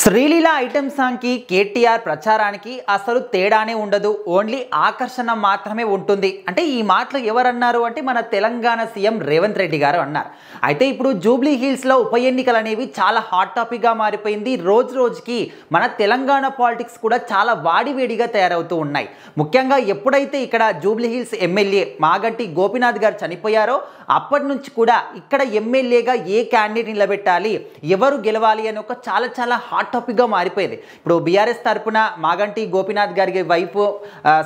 Sreeleela item song కి కేటీఆర్ ప్రచారానికి అసలు తేడానే ఉండదు, ఓన్లీ ఆకర్షణ మాత్రమే ఉంటుంది అంటే ఈ మాటలు ఎవరన్నారు అంటే మన తెలంగాణ సీఎం రేవంత్ రెడ్డి గారు అన్నారు. అయితే ఇప్పుడు జూబ్లీ హిల్స్ లో ఉప ఎన్నికలు అనేవి చాలా హాట్ టాపిక్ గా మారిపోయింది. రోజు రోజుకి మన తెలంగాణ పాలిటిక్స్ కూడా చాలా వాడివేడిగా తయారవుతూ ఉన్నాయి. ముఖ్యంగా ఎప్పుడైతే ఇక్కడ Jubilee hills MLA Maganti Gopinath గారు చనిపోయారో అప్పటి నుంచి కూడా ఇక్కడ ఎమ్మెల్యేగా ఏ క్యాండిడేట్ నిలబెట్టాలి, ఎవరు గెలవాలి అని ఒక చాలా హాట్ టాపిక్గా మారిపోయింది. ఇప్పుడు బీఆర్ఎస్ తరపున మాగంటి గోపీనాథ్ గారి వైఫ్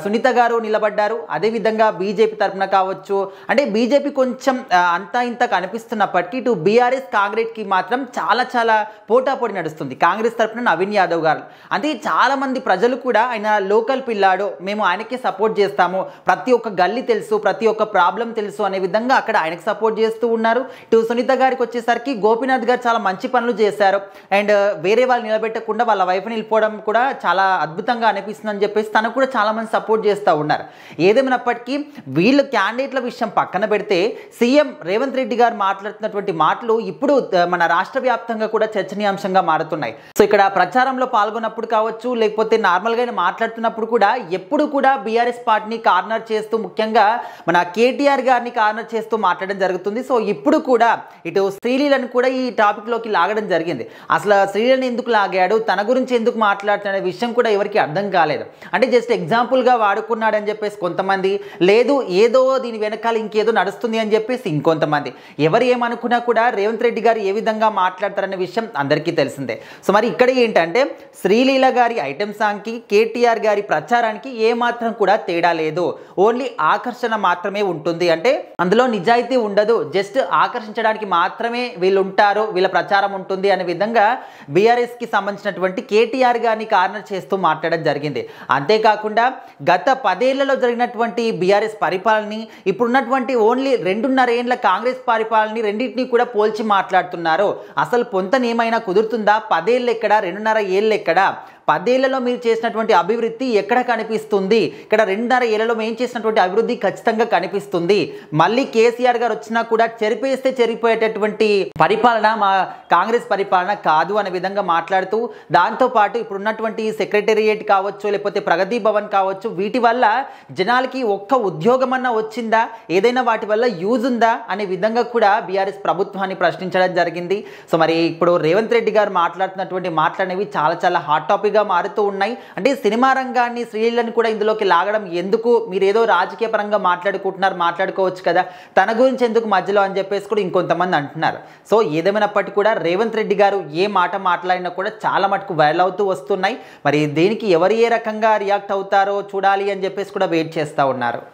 సునీత గారు నిలబడ్డారు. అదేవిధంగా బీజేపీ తరపున కావచ్చు, అంటే బీజేపీ కొంచెం అంతా ఇంత కనిపిస్తున్నప్పటికీ ఇటు బీఆర్ఎస్ కాంగ్రెస్కి మాత్రం చాలా పోటాపోటీ నడుస్తుంది. కాంగ్రెస్ తరపున నవీన్ యాదవ్ గారు, అంటే చాలా మంది ప్రజలు కూడా ఆయన లోకల్ పిల్లాడు, మేము ఆయనకే సపోర్ట్ చేస్తాము, ప్రతి ఒక్క గల్లీ తెలుసు, ప్రతి ఒక్క ప్రాబ్లం తెలుసు అనే విధంగా అక్కడ ఆయనకు సపోర్ట్ చేస్తూ ఉన్నారు. ఇటు సునీత గారికి వచ్చేసరికి గోపీనాథ్ గారు చాలా మంచి పనులు చేశారు అండ్ వేరే వాళ్ళు నిలబెట్టకుండా వాళ్ళ వైఫ్ నిలిపోవడం కూడా చాలా అద్భుతంగా అనిపిస్తుంది అని చెప్పేసి తనకు కూడా చాలా మంది సపోర్ట్ చేస్తూ ఉన్నారు. ఏదేమైనప్పటికీ వీళ్ళు క్యాండిడేట్ల విషయం పక్కన పెడితే సీఎం రేవంత్ రెడ్డి గారు మాట్లాడుతున్నటువంటి మాటలు ఇప్పుడు మన రాష్ట్ర వ్యాప్తంగా కూడా చర్చనీయాంశంగా మారుతున్నాయి. సో ఇక్కడ ప్రచారంలో పాల్గొన్నప్పుడు కావచ్చు, లేకపోతే నార్మల్గా మాట్లాడుతున్నప్పుడు కూడా ఎప్పుడు కూడా బీఆర్ఎస్ పార్టీని కార్నర్ చేస్తూ, ముఖ్యంగా మన కేటీఆర్ గారిని కార్నర్ చేస్తూ మాట్లాడడం జరుగుతుంది. సో ఇప్పుడు కూడా ఇటు శ్రీలీలను కూడా ఈ టాపిక్ లోకి లాగడం జరిగింది. అసలు శ్రీలీలను ఎందుకు లాగాడు, తన గురించి ఎందుకు మాట్లాడుతున్న విషయం కూడా ఎవరికి అర్థం కాలేదు. అంటే జస్ట్ ఎగ్జాంపుల్గా వాడుకున్నాడని చెప్పేసి కొంతమంది, లేదు ఏదో దీని వెనకాల ఇంకేదో నడుస్తుంది అని చెప్పేసి ఇంకొంతమంది. ఎవరు ఏమనుకున్నా కూడా రేవంత్ రెడ్డి గారు ఏ విధంగా మాట్లాడతారనే విషయం అందరికీ తెలిసిందే. సో మరి ఇక్కడ ఏంటంటే శ్రీలీల గారి ఐటెం సాంగ్కి కేటీఆర్ గారి ప్రచారానికి ఏమాత్రం కూడా తేడా లేదు, ఓన్లీ ఆకర్షణ మాత్రమే ఉంటుంది. అంటే అందులో నిజాయితీ ఉండదు, జస్ట్ ఆకర్షించడానికి మాత్రమే వీళ్ళు ఉంటారు, వీళ్ళ ప్రచారం ఉంటుంది అనే విధంగా బీఆర్ఎస్కి సంబంధించినటువంటి కేటీఆర్ గారిని కార్నర్ చేస్తూ మాట్లాడడం జరిగింది. అంతేకాకుండా గత 10 ఏళ్లలో జరిగినటువంటి బీఆర్ఎస్ పరిపాలనని, ఇప్పుడున్నటువంటి ఓన్లీ 2.5 ఏళ్ల కాంగ్రెస్ పరిపాలనని రెండింటినీ కూడా పోల్చి మాట్లాడుతున్నారు. అసలు పొంతనేమైనా కుదురుతుందా? 10 ఏళ్ళు ఎక్కడ, 2.5 ఏళ్ళు ఎక్కడ? 10 ఏళ్లలో మీరు చేసినటువంటి అభివృద్ధి ఎక్కడ కనిపిస్తుంది? ఇక్కడ 2.5 ఏళ్లలో మేము చేసినటువంటి అభివృద్ధి ఖచ్చితంగా కనిపిస్తుంది. మళ్ళీ కేసీఆర్ గారు వచ్చినా కూడా చెరిపేస్తే చెరిపోయేటటువంటి పరిపాలన మా కాంగ్రెస్ పరిపాలన కాదు అనే విధంగా మాట్లాడుతూ, దాంతోపాటు ఇప్పుడున్నటువంటి సెక్రటేరియట్ కావచ్చు, లేకపోతే ప్రగతి భవన్ కావచ్చు, వీటి వల్ల జనాలకి ఒక్క ఉద్యోగం అన్నా వచ్చిందా, ఏదైనా వాటి వల్ల యూజ్ ఉందా అనే విధంగా కూడా బీఆర్ఎస్ ప్రభుత్వాన్ని ప్రశ్నించడం జరిగింది. సో మరి ఇప్పుడు రేవంత్ రెడ్డి గారు మాట్లాడుతున్నటువంటి మాటలు అనేవి చాలా హాట్ టాపిక్ మారుతూ ఉన్నాయి. అంటే సినిమా రంగాన్ని, శ్రీలీలను కూడా ఇందులోకి లాగడం ఎందుకు? మీరు ఏదో రాజకీయ పరంగా మాట్లాడుకుంటున్నారు, మాట్లాడుకోవచ్చు కదా, తన గురించి ఎందుకు మధ్యలో అని చెప్పేసి కూడా ఇంకొంతమంది అంటున్నారు. సో ఏదేమైనప్పటికీ కూడా రేవంత్ రెడ్డి గారు ఏ మాట మాట్లాడినా కూడా చాలా మటుకు వైరల్ అవుతూ వస్తున్నాయి. మరి దీనికి ఎవరు ఏ రకంగా రియాక్ట్ అవుతారో చూడాలి అని చెప్పేసి కూడా వెయిట్ చేస్తూ ఉన్నారు.